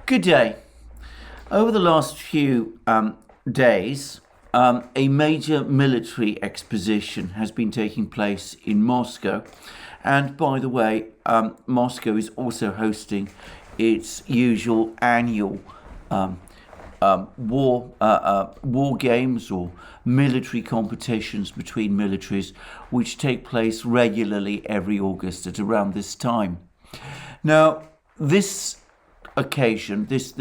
Good day. Over the last few days, a major military exposition has been taking place in Moscow. And by the way, Moscow is also hosting its usual annual war games or military competitions between militaries, which take place regularly every August at around this time. Now, this occasion, this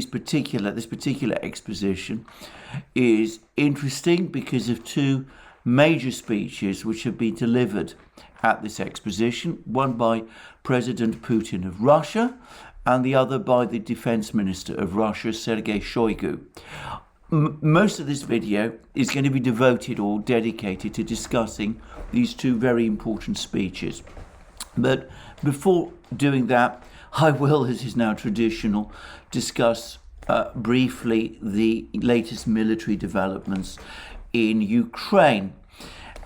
particular exposition is interesting because of two major speeches which have been delivered at this exposition, one by President Putin of Russia and the other by the Defense Minister of Russia, Sergei Shoigu. Most of this video is going to be devoted or dedicated to discussing these two very important speeches. But before doing that, I will, as is now traditional, discuss briefly the latest military developments in Ukraine.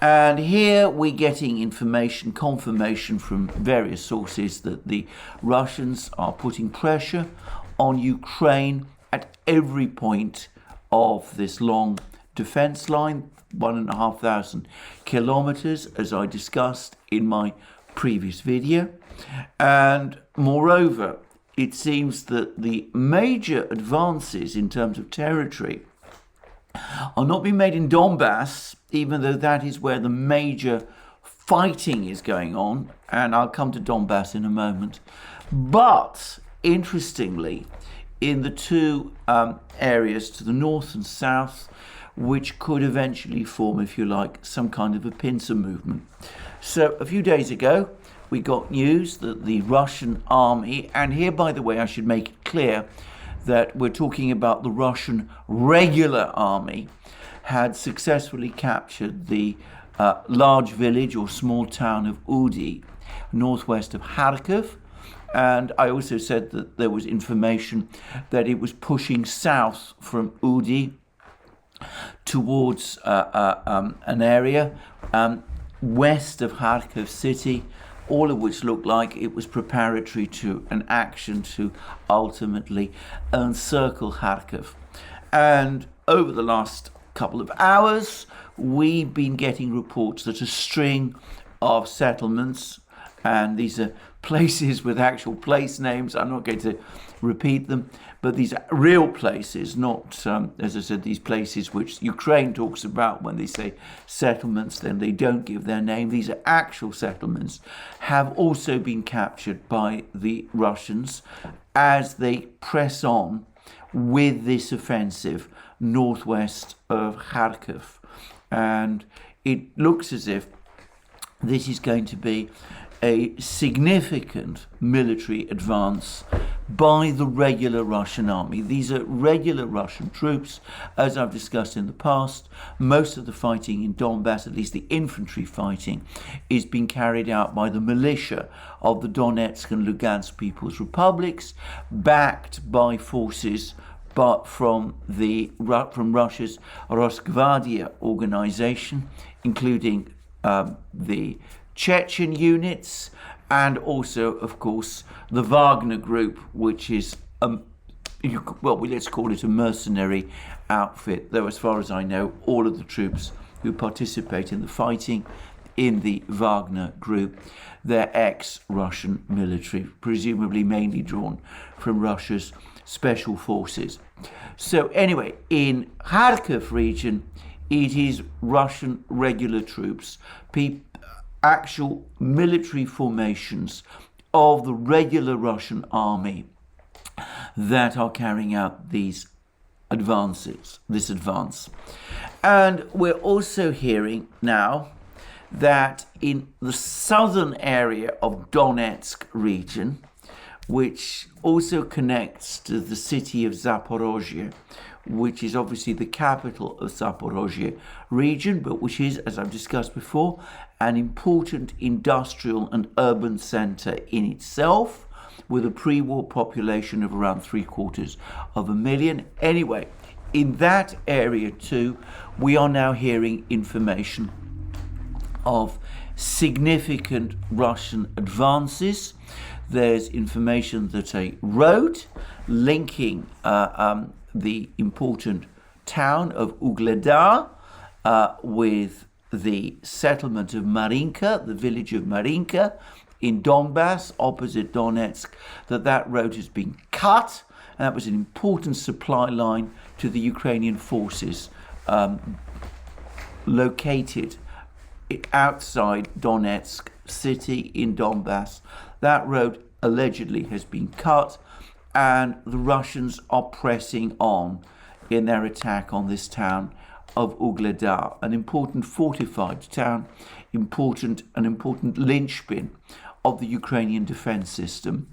And here we're getting confirmation from various sources that the Russians are putting pressure on Ukraine at every point of this long defense line, 1,500 kilometers, as I discussed in my previous video. And moreover, it seems that the major advances in terms of territory are not being made in Donbass, even though that is where the major fighting is going on, and I'll come to Donbass in a moment. But interestingly, in the two areas to the north and south, which could eventually form, if you like, some kind of a pincer movement. So a few days ago, we got news that the Russian army, and here, by the way, I should make it clear that we're talking about the Russian regular army, had successfully captured the large village or small town of ODYSEE, northwest of Kharkiv. And I also said that there was information that it was pushing south from ODYSEE towards an area west of Kharkiv city, all of which looked like it was preparatory to an action to ultimately encircle Kharkiv. And over the last couple of hours, we've been getting reports that a string of settlements, and these are places with actual place names, I'm not going to repeat them, but these are real places, not, as I said, these places which Ukraine talks about when they say settlements, then they don't give their name. These are actual settlements, have also been captured by the Russians as they press on with this offensive northwest of Kharkiv. And it looks as if this is going to be a significant military advance by the regular Russian army. These are regular Russian troops, as I've discussed in the past. Most of the fighting in Donbass, at least the infantry fighting, is being carried out by the militia of the Donetsk and Lugansk People's Republics, backed by forces but from Russia's Rosgvardia organization, including the Chechen units, and also, of course, the Wagner group, which is, let's call it a mercenary outfit, though as far as I know, all of the troops who participate in the fighting in the Wagner group, they're ex-Russian military, presumably mainly drawn from Russia's special forces. So anyway, in Kharkiv region, it is Russian regular troops, actual military formations of the regular Russian army that are carrying out this advance. And we're also hearing now that in the southern area of Donetsk region, which also connects to the city of Zaporozhye, which is obviously the capital of Zaporozhye region, but which is, as I've discussed before, an important industrial and urban center in itself, with a pre-war population of around 750,000. Anyway, in that area too, we are now hearing information of significant Russian advances there's information that a road linking the important town of Ugledar with the settlement of Marinka, the village of Marinka in Donbass, opposite Donetsk, that road has been cut. And that was an important supply line to the Ukrainian forces located outside Donetsk city in Donbass. That road allegedly has been cut, and the Russians are pressing on in their attack on this town of Ugledar, an important fortified town, an important linchpin of the Ukrainian defense system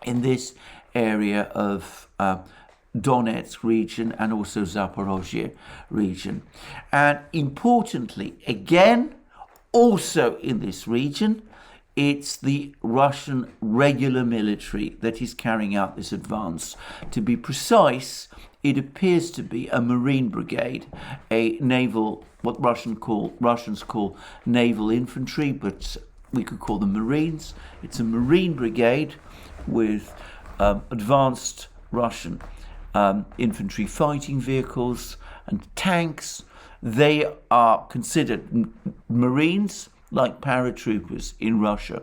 in this area of Donetsk region and also Zaporozhye region. And importantly, again, also in this region, it's the Russian regular military that is carrying out this advance. To be precise, it appears to be a Marine brigade, a naval, what Russians call naval infantry, but we could call them Marines. It's a Marine brigade with advanced Russian infantry fighting vehicles and tanks. They are considered Marines, like paratroopers in Russia,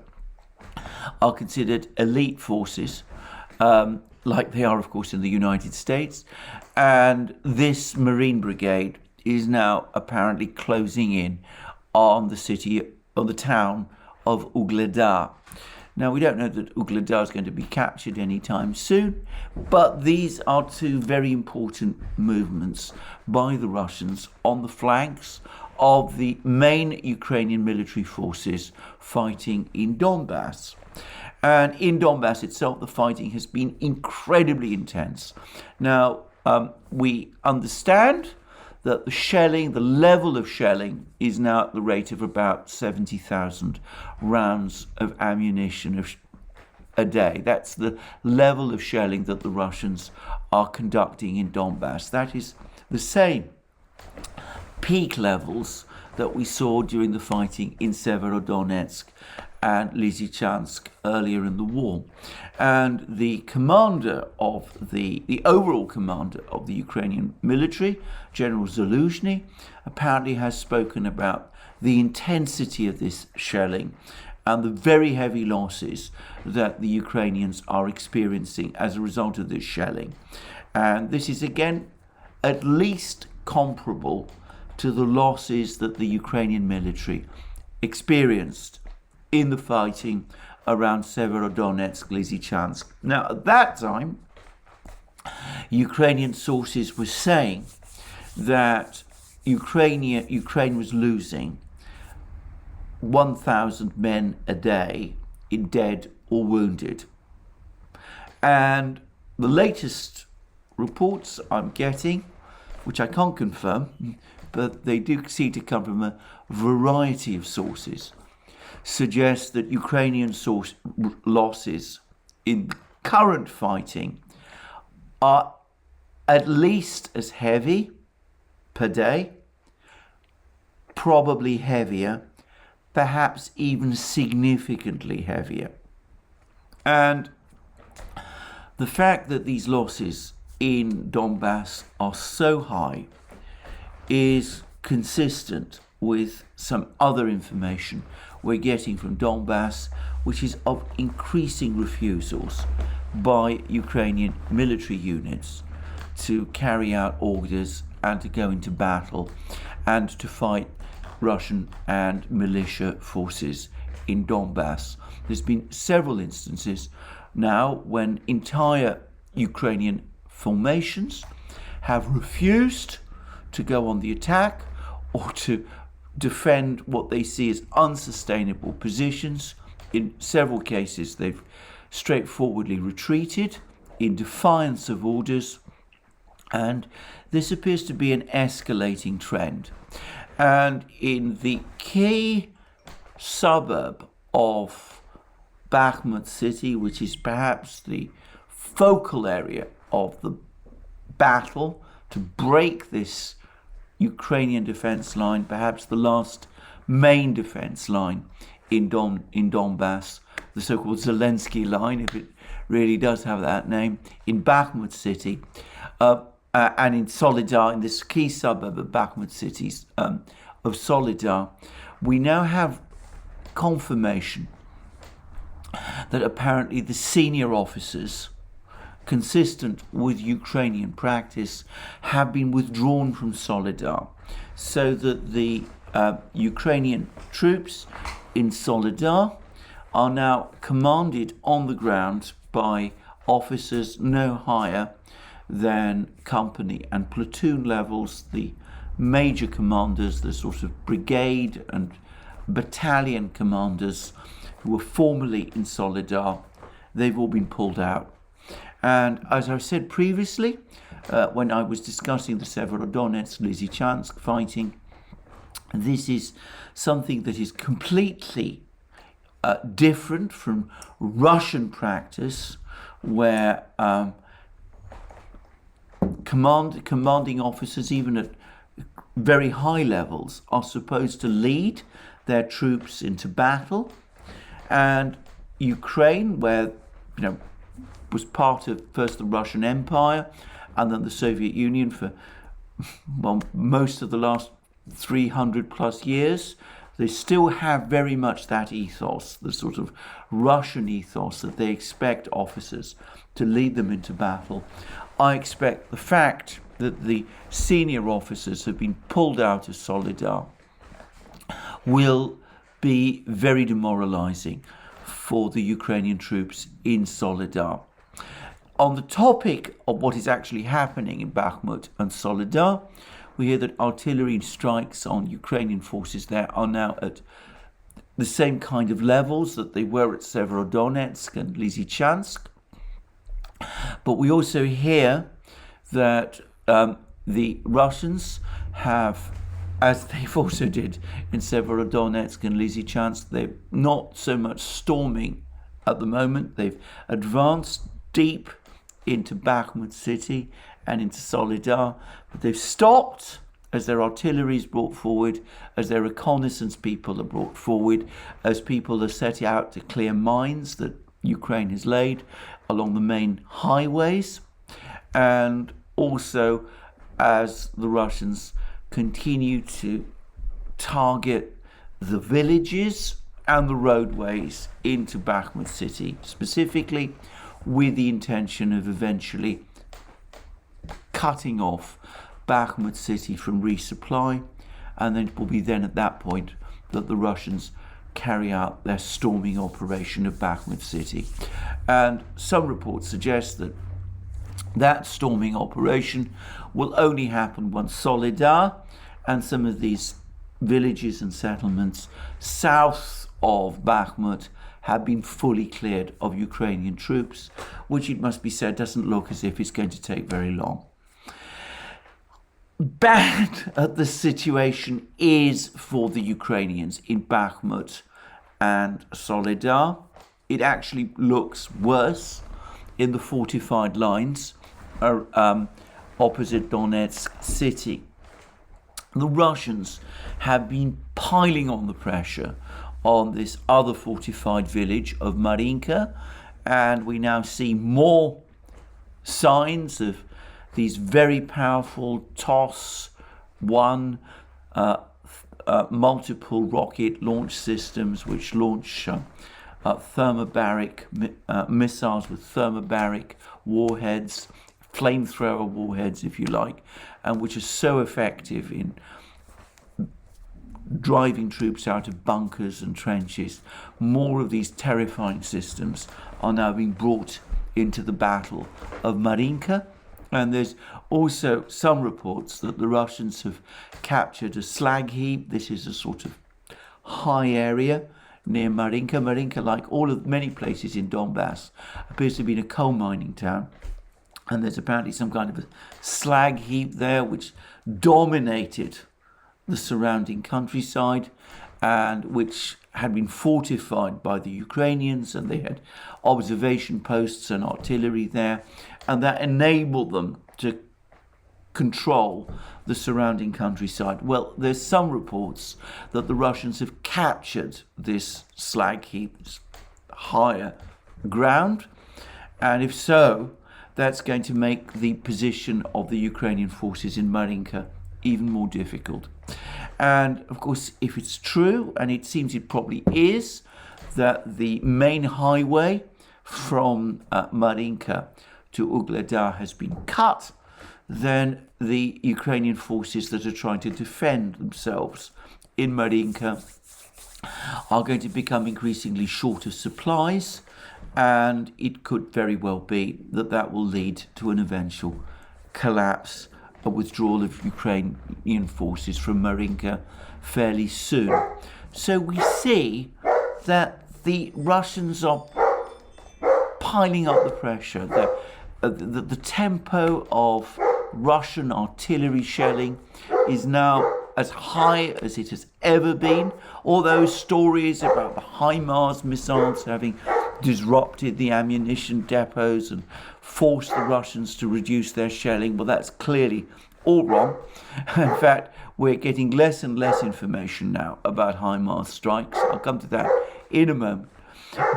are considered elite forces, like they are, of course, in the United States. And this Marine brigade is now apparently closing in on the town of Ugledar. Now, we don't know that Ugledar is going to be captured anytime soon, but these are two very important movements by the Russians on the flanks of the main Ukrainian military forces fighting in Donbass. And in Donbass itself, the fighting has been incredibly intense. Now, we understand that the level of shelling is now at the rate of about 70,000 rounds of ammunition a day. That's the level of shelling that the Russians are conducting in Donbass. That is the same peak levels that we saw during the fighting in Severodonetsk and Lysychansk earlier in the war. And the commander of the overall commander of the Ukrainian military, General Zaluzhny, apparently has spoken about the intensity of this shelling and the very heavy losses that the Ukrainians are experiencing as a result of this shelling. And this is again at least comparable to the losses that the Ukrainian military experienced in the fighting around Severodonetsk, Lysychansk. Now, at that time, Ukrainian sources were saying that Ukraine was losing 1,000 men a day in dead or wounded. And the latest reports I'm getting, which I can't confirm, but they do seem to come from a variety of sources, suggest that Ukrainian losses in current fighting are at least as heavy per day, probably heavier, perhaps even significantly heavier. And the fact that these losses in Donbass are so high is consistent with some other information we're getting from Donbass, which is of increasing refusals by Ukrainian military units to carry out orders and to go into battle and to fight Russian and militia forces in Donbass. There's been several instances now when entire Ukrainian formations have refused to go on the attack or to defend what they see as unsustainable positions. In several cases, they've straightforwardly retreated in defiance of orders, and this appears to be an escalating trend. And in the key suburb of Bakhmut city, which is perhaps the focal area of the battle to break this Ukrainian defense line, perhaps the last main defense line in Donbass, the so-called Zelensky line, if it really does have that name, in Bakhmut city, and in Solidar, in this key suburb of Bakhmut cities of Solidar, we now have confirmation that apparently the senior officers, consistent with Ukrainian practice, have been withdrawn from Solidar, so that the Ukrainian troops in Solidar are now commanded on the ground by officers no higher than company and platoon levels. The major commanders, the sort of brigade and battalion commanders who were formerly in Solidar, they've all been pulled out. And as I said previously, when I was discussing the Severodonetsk-Lysychansk fighting, this is something that is completely different from Russian practice, where commanding officers, even at very high levels, are supposed to lead their troops into battle. And Ukraine, where was part of first the Russian Empire and then the Soviet Union for most of the last 300 plus years, they still have very much that ethos, the sort of Russian ethos that they expect officers to lead them into battle. I expect the fact that the senior officers have been pulled out of Solidar will be very demoralizing for the Ukrainian troops in Solidar. On the topic of what is actually happening in Bakhmut and Solidar, we hear that artillery strikes on Ukrainian forces there are now at the same kind of levels that they were at Severodonetsk and Lysychansk. But we also hear that the Russians have, as they've also did in Severodonetsk and Lysychansk, they're not so much storming at the moment. They've advanced deep into Bakhmut city and into Solidar, but they've stopped as their artillery is brought forward, as their reconnaissance people are brought forward, as people are set out to clear mines that Ukraine has laid along the main highways, and also as the Russians continue to target the villages and the roadways into Bakhmut city, specifically with the intention of eventually cutting off Bakhmut city from resupply, and then it will be then at that point that the Russians carry out their storming operation of Bakhmut city. And some reports suggest that that storming operation will only happen once Solidar and some of these villages and settlements south of Bakhmut have been fully cleared of Ukrainian troops, which, it must be said, doesn't look as if it's going to take very long. Bad the situation is for the Ukrainians in Bakhmut and Solidar. It actually looks worse in the fortified lines opposite Donetsk city. The Russians have been piling on the pressure on this other fortified village of Marinka, and we now see more signs of these very powerful TOS-1 multiple rocket launch systems, which launch thermobaric missiles with thermobaric warheads, flamethrower warheads, if you like, and which are so effective in driving troops out of bunkers and trenches. More of these terrifying systems are now being brought into the Battle of Marinka. And there's also some reports that the Russians have captured a slag heap. This is a sort of high area near Marinka. Marinka, like many places in Donbass, appears to be in a coal mining town. And there's apparently some kind of a slag heap there which dominated the surrounding countryside, and which had been fortified by the Ukrainians, and they had observation posts and artillery there, and that enabled them to control the surrounding countryside. Well, there's some reports that the Russians have captured this slag heap, this higher ground, and if so, that's going to make the position of the Ukrainian forces in Marinka even more difficult. And of course, if it's true, and it seems it probably is, that the main highway from Marinka to Ugledar has been cut, then the Ukrainian forces that are trying to defend themselves in Marinka are going to become increasingly short of supplies, and it could very well be that that will lead to an eventual collapse, a withdrawal of Ukrainian forces from Marinka fairly soon. So we see that the Russians are piling up the pressure. The tempo of Russian artillery shelling is now as high as it has ever been. All those stories about the HIMARS missiles having disrupted the ammunition depots and forced the Russians to reduce their shelling, well, that's clearly all wrong. In fact, we're getting less and less information now about HIMARS strikes. I'll come to that in a moment.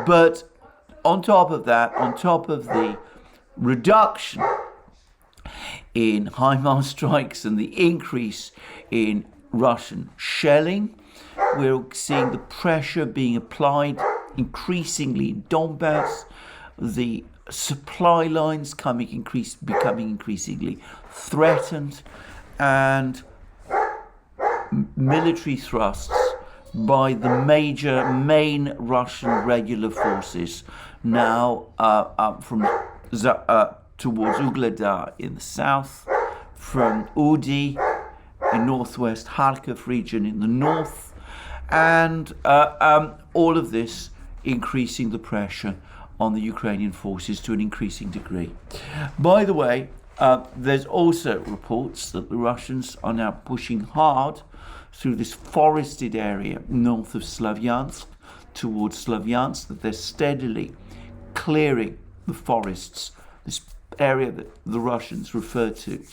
But on top of that, on top of the reduction in HIMARS strikes and the increase in Russian shelling, we're seeing the pressure being applied increasingly in Donbass, the supply lines becoming increasingly threatened, and military thrusts by the main Russian regular forces now from towards Ugledar in the south, from Udi in northwest Kharkiv region in the north, and all of this increasing the pressure on the Ukrainian forces to an increasing degree. By the way, there's also reports that the Russians are now pushing hard through this forested area north of Slavyansk towards Slavyansk, that they're steadily clearing the forests, this area that the Russians refer to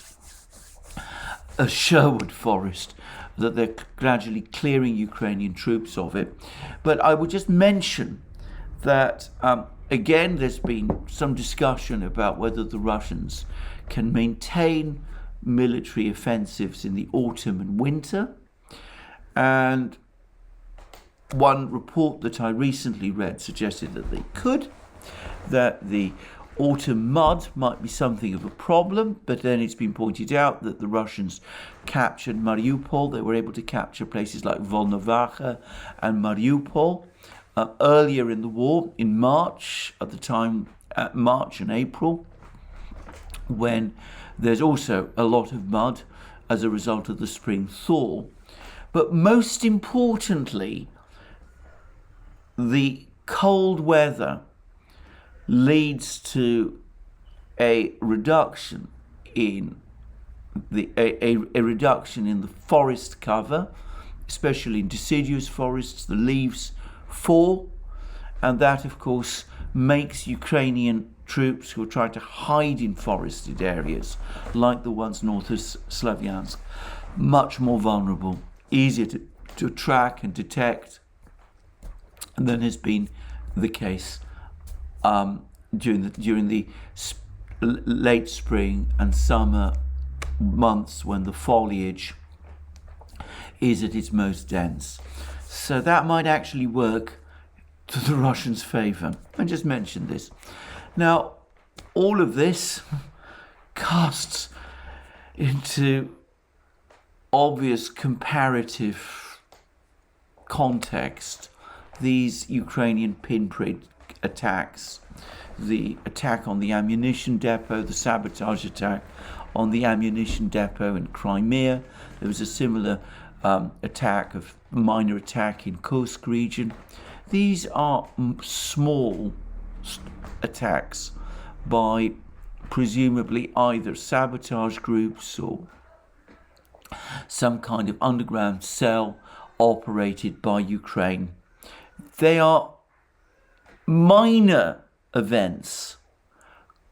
as Sherwood Forest, that they're gradually clearing Ukrainian troops of it. But I would just mention that, again, there's been some discussion about whether the Russians can maintain military offensives in the autumn and winter. And one report that I recently read suggested that they could, that the autumn mud might be something of a problem, but then it's been pointed out that the Russians captured Mariupol. They were able to capture places like Volnovakha and Mariupol earlier in the war, in March, March and April, when there's also a lot of mud as a result of the spring thaw. But most importantly, the cold weather leads to a reduction in the forest cover, especially in deciduous forests. The leaves fall, and that, of course, makes Ukrainian troops who are trying to hide in forested areas, like the ones north of Slavyansk, much more vulnerable, easier to track and detect than has been the case during the late spring and summer months, when the foliage is at its most dense. So that might actually work to the Russians' favor. I just mentioned this. Now, all of this casts into obvious comparative context these Ukrainian pinprick attacks, the attack on the ammunition depot, the sabotage attack on the ammunition depot in Crimea. There was a similar minor attack in Kursk region. These are small attacks by presumably either sabotage groups or some kind of underground cell operated by Ukraine. They are minor events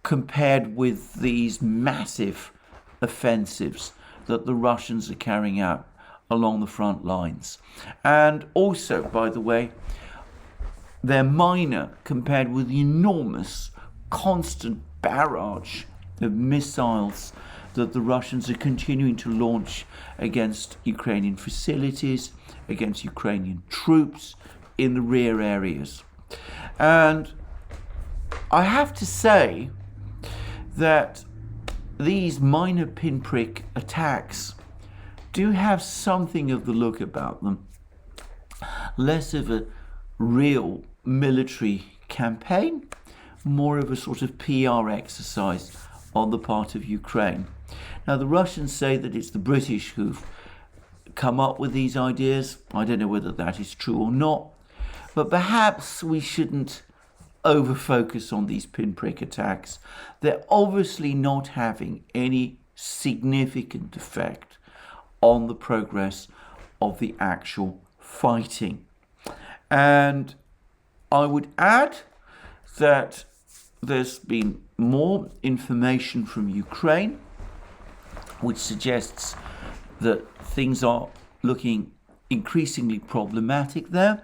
compared with these massive offensives that the Russians are carrying out along the front lines. And also, by the way, they're minor compared with the enormous, constant barrage of missiles that the Russians are continuing to launch against Ukrainian facilities, against Ukrainian troops in the rear areas. And I have to say that these minor pinprick attacks do have something of the look about them, less of a real military campaign, more of a sort of PR exercise on the part of Ukraine. Now, the Russians say that it's the British who've come up with these ideas. I don't know whether that is true or not, but perhaps we shouldn't over-focus on these pinprick attacks. They're obviously not having any significant effect on the progress of the actual fighting. And I would add that there's been more information from Ukraine which suggests that things are looking increasingly problematic there.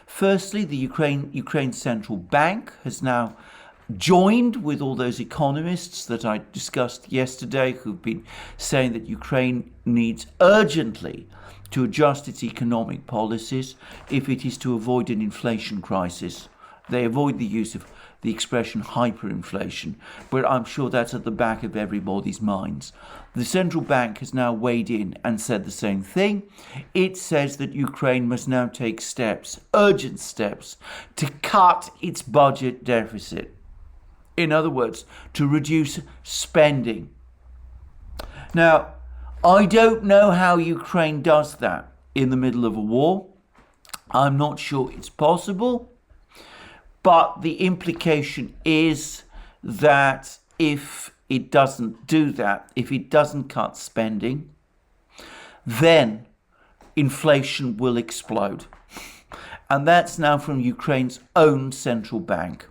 Firstly, the Ukraine Central Bank has now joined with all those economists that I discussed yesterday who've been saying that Ukraine needs urgently to adjust its economic policies if it is to avoid an inflation crisis. They avoid the use of the expression hyperinflation, but I'm sure that's at the back of everybody's minds. The central bank has now weighed in and said the same thing. It says that Ukraine must now take steps, urgent steps, to cut its budget deficit. In other words, to reduce spending. Now, I don't know how Ukraine does that in the middle of a war. I'm not sure it's possible. But the implication is that if it doesn't do that, if it doesn't cut spending, then inflation will explode. And that's now from Ukraine's own central bank.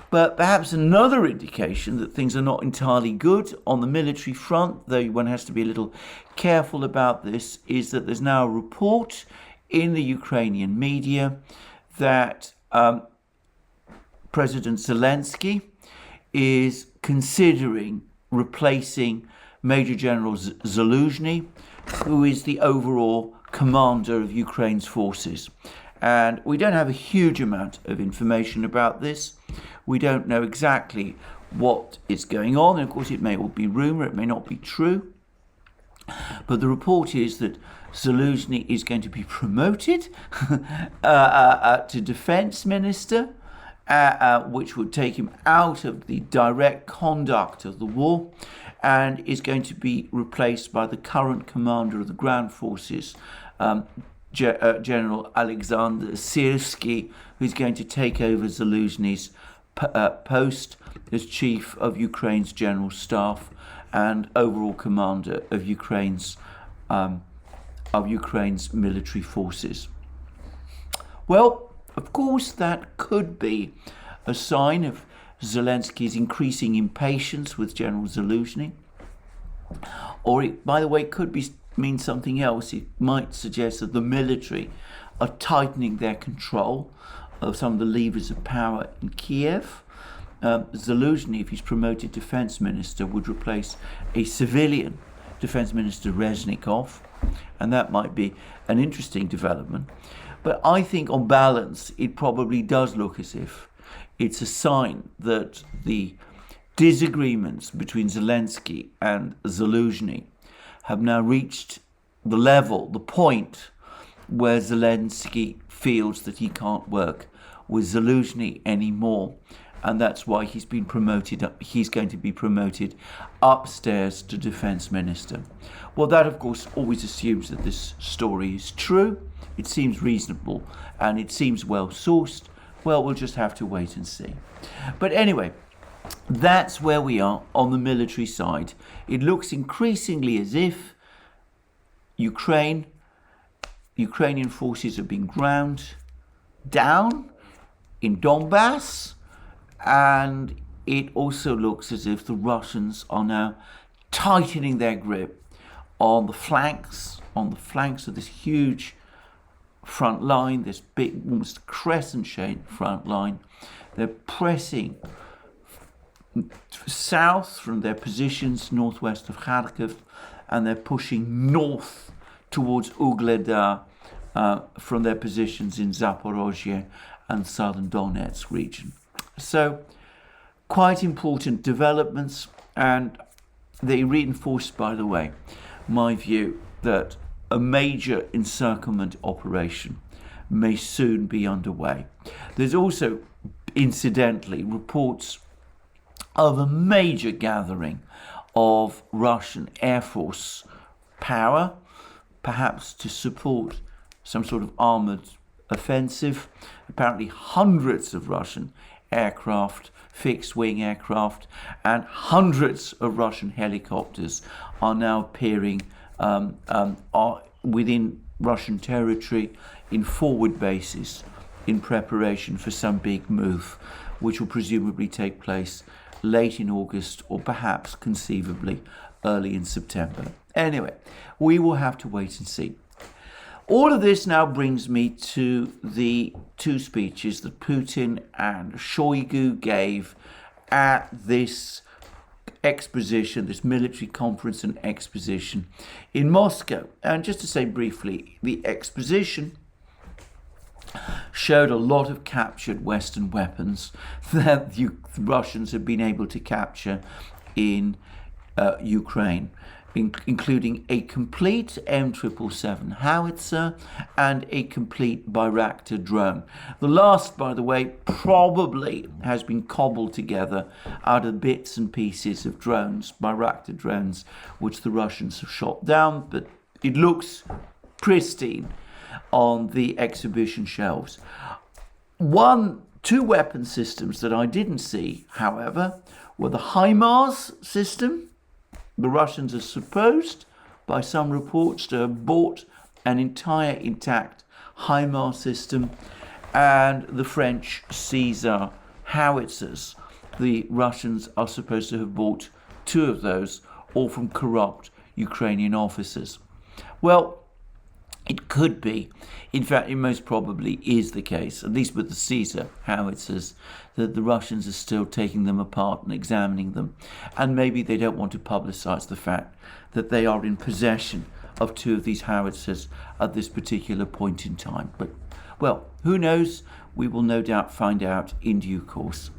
But perhaps another indication that things are not entirely good on the military front, though one has to be a little careful about this, is that there's now a report in the Ukrainian media that President Zelensky is considering replacing Major General Zaluzhny, who is the overall commander of Ukraine's forces. And we don't have a huge amount of information about this. We don't know exactly what is going on. And of course, it may all be rumor, it may not be true. But the report is that Zaluzhny is going to be promoted to defense minister, which would take him out of the direct conduct of the war, and is going to be replaced by the current commander of the ground forces, General Alexander Syrskyi, who's going to take over Zaluzhny's post as chief of Ukraine's general staff and overall commander of Ukraine's military forces. Well, of course, that could be a sign of Zelensky's increasing impatience with General Zaluzhny. Or, it, by the way, could mean something else. It might suggest that the military are tightening their control of some of the levers of power in Kiev. Zaluzhny, if he's promoted defense minister, would replace a civilian defense minister, Reznikov, and that might be an interesting development. But I think on balance, it probably does look as if it's a sign that the disagreements between Zelensky and Zaluzhny have now reached the point where Zelensky feels that he can't work with Zaluzhny anymore. And that's why he's been promoted. He's going to be promoted upstairs to defense minister. Well, that, of course, always assumes that this story is true. It seems reasonable and it seems well sourced. Well, we'll just have to wait and see. But anyway, that's where we are on the military side. It looks increasingly as if Ukrainian forces are being ground down in Donbass, and it also looks as if the Russians are now tightening their grip on the flanks of this huge front line, this big, almost crescent-shaped front line. They're pressing south from their positions northwest of Kharkiv, and they're pushing north towards Ugleda from their positions in Zaporozhye and southern Donetsk region. So quite important developments, and they reinforced, by the way, my view that a major encirclement operation may soon be underway. There's also, incidentally, reports of a major gathering of Russian Air Force power, perhaps to support some sort of armoured offensive. Apparently hundreds of Russian aircraft, fixed-wing aircraft, and hundreds of Russian helicopters are now appearing are within Russian territory in forward bases in preparation for some big move, which will presumably take place late in August or perhaps conceivably early in September. Anyway, we will have to wait and see. All of this now brings me to the two speeches that Putin and Shoigu gave at this exposition, this military conference and exposition in Moscow. And just to say briefly, the exposition showed a lot of captured Western weapons that the Russians have been able to capture in Ukraine, including a complete M777 howitzer and a complete Bayraktar drone. The last, by the way, probably has been cobbled together out of bits and pieces of drones, Bayraktar drones, which the Russians have shot down, but it looks pristine on the exhibition shelves. Two weapon systems that I didn't see, however, were the HIMARS system. The Russians are supposed, by some reports, to have bought an entire intact HIMARS system, and the French Caesar howitzers. The Russians are supposed to have bought two of those, all from corrupt Ukrainian officers. Well, it could be, in fact, it most probably is the case, at least with the Caesar howitzers, that the Russians are still taking them apart and examining them. And maybe they don't want to publicize the fact that they are in possession of two of these howitzers at this particular point in time. But, well, who knows? We will no doubt find out in due course.